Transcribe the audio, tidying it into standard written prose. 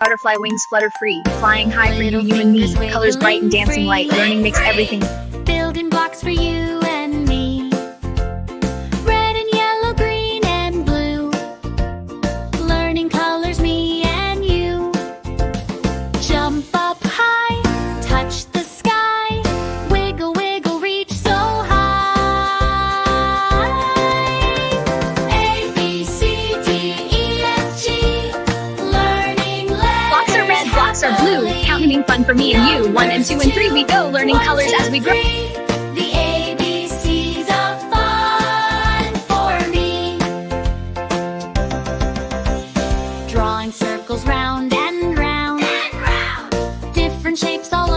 Butterfly wings flutter free, flying high for you and me. Colors bright and dancing light. Learning makes everything. Building blocks for you and me. Red and yellow, green and blue. Learning colors me and you. Jump up high, touch the sky. Wiggle, wiggle, reach so high. A, B, C, D, E, F, G. Learning letters. Blocks are red, blocks are blue. Counting fun for me and you. 1 and 2 and 3 we go. Learning colors as we grow. The ABCs of fun for me. Drawing circles round and round. Different shapes all